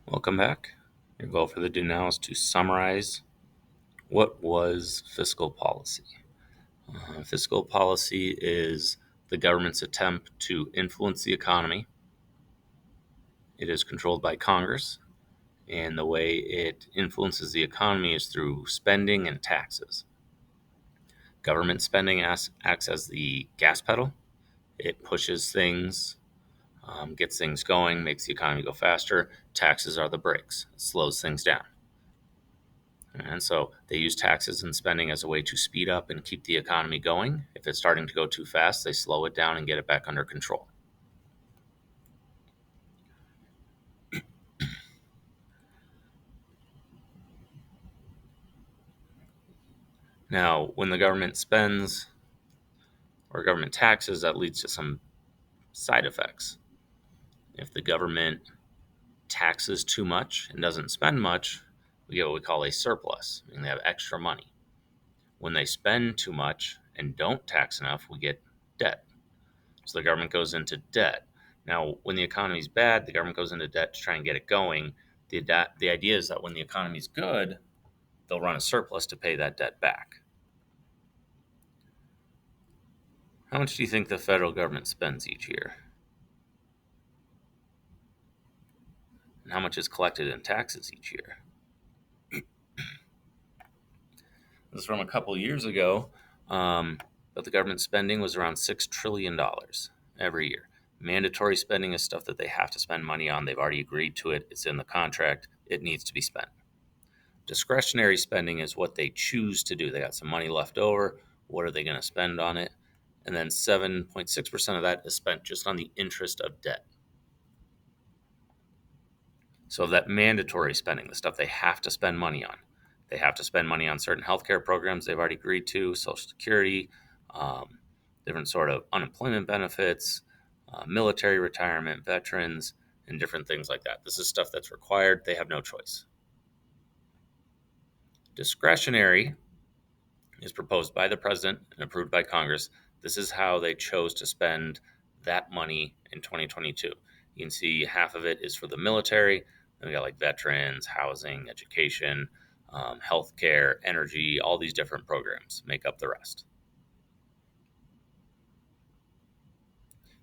Welcome back. Your goal for the do now is to summarize what was fiscal policy. Fiscal policy is the government's attempt to influence the economy. It is controlled by Congress, and the way it influences the economy is through spending and taxes. Government spending acts as the gas pedal. It pushes things, gets things going, makes the economy go faster. Taxes are the brakes, it slows things down. And so they use taxes and spending as a way to speed up and keep the economy going. If it's starting to go too fast, they slow it down and get it back under control. Now, when the government spends or government taxes, that leads to some side effects. If the government taxes too much and doesn't spend much, we get what we call a surplus, meaning they have extra money. When they spend too much and don't tax enough, we get debt. So the government goes into debt. Now, when the economy's bad, the government goes into debt to try and get it going. The idea is that when the economy's good, they'll run a surplus to pay that debt back. How much do you think the federal government spends each year? And how much is collected in taxes each year? This is from a couple years ago, but the government spending was around $6 trillion every year. Mandatory spending is stuff that they have to spend money on. They've already agreed to it. It's in the contract. It needs to be spent. Discretionary spending is what they choose to do. They got some money left over. What are they going to spend on it? And then 7.6% of that is spent just on the interest of debt. So that mandatory spending, the stuff they have to spend money on. They have to spend money on certain healthcare programs they've already agreed to, Social Security, different sort of unemployment benefits, military retirement, veterans, and different things like that. This is stuff that's required. They have no choice. Discretionary is proposed by the president and approved by Congress. This is how they chose to spend that money in 2022. You can see half of it is for the military. Then we got like veterans, housing, education, healthcare, energy, all these different programs make up the rest.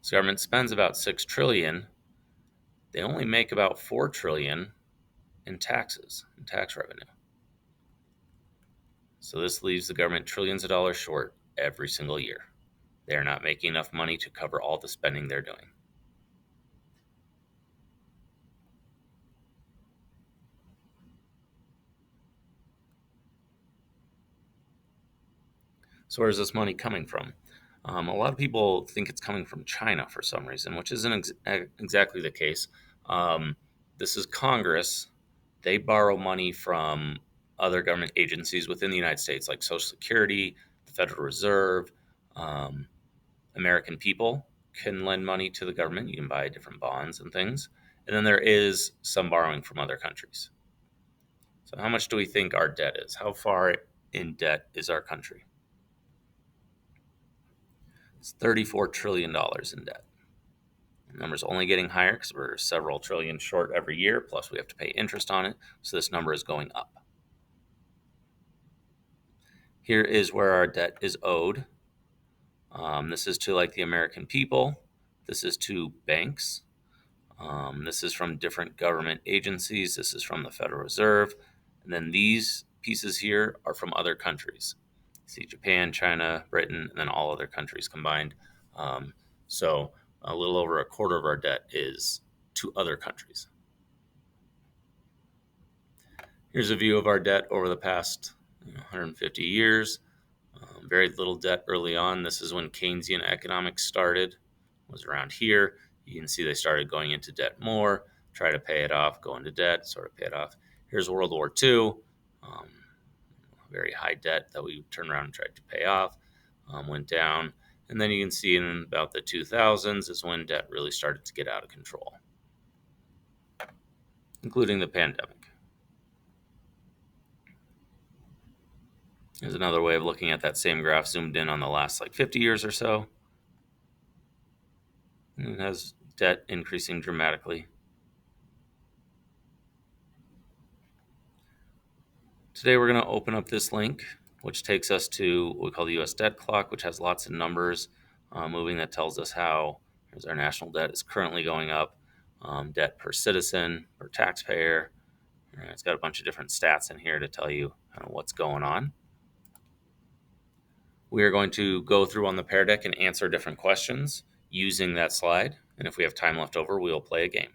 So government spends about $6 trillion. They only make about $4 trillion in taxes, in tax revenue. So this leaves the government trillions of dollars short every single year. They are not making enough money to cover all the spending they're doing. So where is this money coming from? A lot of people think it's coming from China for some reason, which isn't exactly the case. This is Congress. They borrow money from other government agencies within the United States, like Social Security, the Federal Reserve. American people can lend money to the government. You can buy different bonds and things. And then there is some borrowing from other countries. So how much do we think our debt is? How far in debt is our country? It's $34 trillion in debt. The number's only getting higher because we're several trillion short every year, plus we have to pay interest on it. So this number is going up. Here is where our debt is owed. This is to like the American people. This is to banks. This is from different government agencies. This is from the Federal Reserve. And then these pieces here are from other countries. See Japan, China, Britain, and then all other countries combined. So a little over a quarter of our debt is to other countries. Here's a view of our debt over the past 150 years. Very little debt early on. This is when Keynesian economics started, was around here. You can see they started going into debt more, try to pay it off, go into debt, sort of pay it off. Here's World War II, very high debt that we turned around and tried to pay off, went down. And then you can see in about the 2000s is when debt really started to get out of control, including the pandemic. Here's another way of looking at that same graph zoomed in on the last 50 years or so. And it has debt increasing dramatically. Today we're going to open up this link, which takes us to what we call the U.S. debt clock, which has lots of numbers moving that tells us how as our national debt is currently going up, debt per citizen, per taxpayer. It's got a bunch of different stats in here to tell you kind of what's going on. We are going to go through on the Pear Deck and answer different questions using that slide. And if we have time left over, we'll play a game.